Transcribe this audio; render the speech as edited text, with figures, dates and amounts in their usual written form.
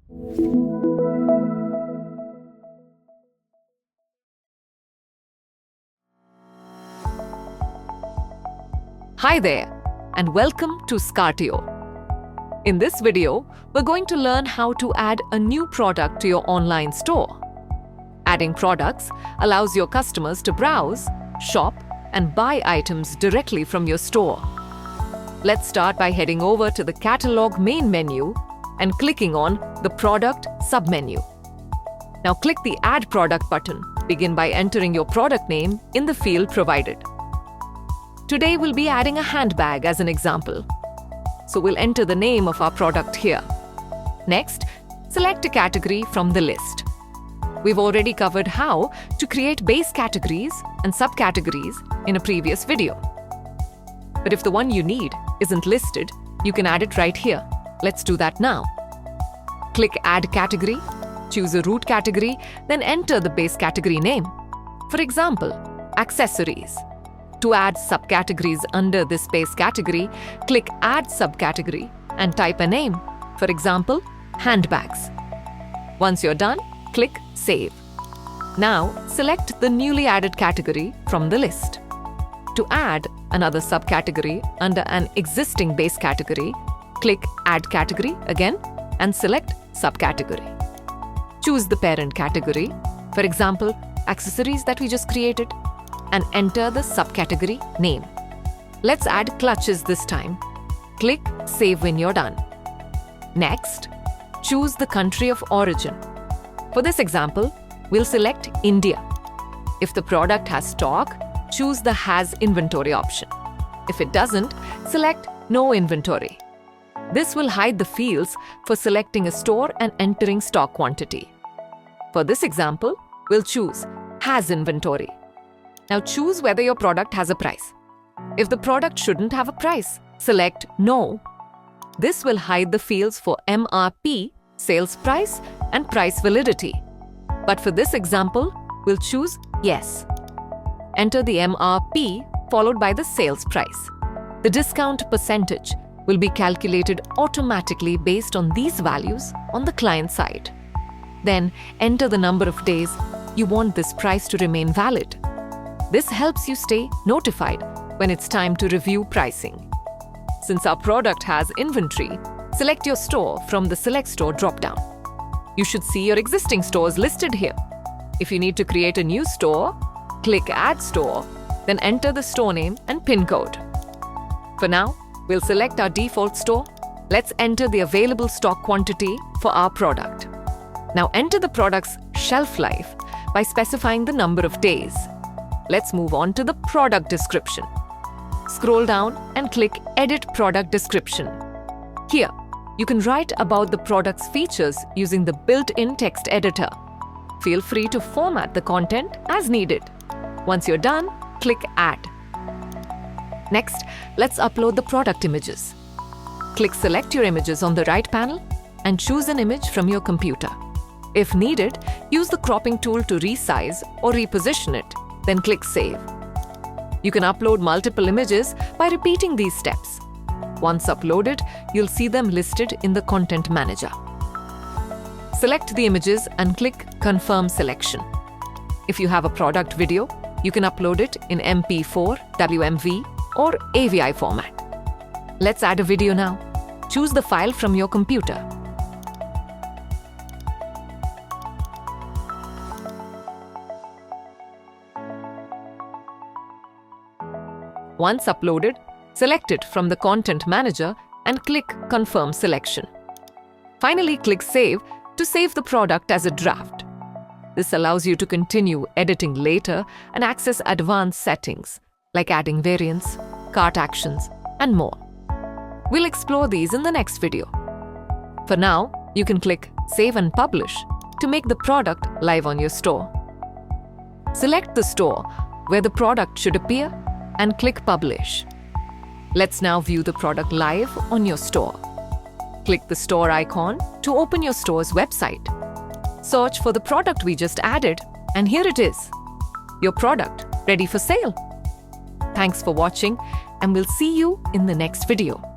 Hi there, and welcome to Skartio. In this video, we're going to learn how to add a new product to your online store. Adding products allows your customers to browse, shop, and buy items directly from your store. Let's start by heading over to the Catalog main menu and clicking on the Product submenu. Now click the Add Product button. Begin by entering your product name in the field provided. Today we'll be adding a handbag as an example. So we'll enter the name of our product here. Next, select a category from the list. We've already covered how to create base categories and subcategories in a previous video. But if the one you need isn't listed, you can add it right here. Let's do that now. Click Add Category, choose a root category, then enter the base category name. For example, Accessories. To add subcategories under this base category, click Add Subcategory and type a name. For example, Handbags. Once you're done, click Save. Now, select the newly added category from the list. To add another subcategory under an existing base category, click Add Category again and select Subcategory. Choose the parent category, for example, Accessories that we just created, and enter the subcategory name. Let's add clutches this time. Click Save when you're done. Next, choose the country of origin. For this example, we'll select India. If the product has stock, choose the Has Inventory option. If it doesn't, select No Inventory. This will hide the fields for selecting a store and entering stock quantity. For this example, we'll choose Has Inventory. Now choose whether your product has a price. If the product shouldn't have a price, select No. This will hide the fields for MRP, sales price, and price validity. But for this example, we'll choose Yes. Enter the MRP followed by the sales price. The discount percentage will be calculated automatically based on these values on the client side. Then enter the number of days you want this price to remain valid. This helps you stay notified when it's time to review pricing. Since our product has inventory, select your store from the Select Store drop-down. You should see your existing stores listed here. If you need to create a new store, click Add Store, then enter the store name and PIN code. For now, we'll select our default store. Let's enter the available stock quantity for our product. Now enter the product's shelf life by specifying the number of days. Let's move on to the product description. Scroll down and click Edit Product Description. Here, you can write about the product's features using the built-in text editor. Feel free to format the content as needed. Once you're done, click Add. Next, let's upload the product images. Click Select your images on the right panel and choose an image from your computer. If needed, use the cropping tool to resize or reposition it. Then click Save. You can upload multiple images by repeating these steps. Once uploaded, you'll see them listed in the Content Manager. Select the images and click Confirm Selection. If you have a product video, you can upload it in MP4, WMV, or AVI format. Let's add a video now. Choose the file from your computer. Once uploaded, select it from the Content Manager and click Confirm Selection. Finally, click Save to save the product as a draft. This allows you to continue editing later and access advanced settings like adding variants, cart actions, and more. We'll explore these in the next video. For now, you can click Save and Publish to make the product live on your store. Select the store where the product should appear and click Publish. Let's now view the product live on your store. Click the store icon to open your store's website. Search for the product we just added, and here it is. Your product ready for sale. Thanks for watching, and we'll see you in the next video.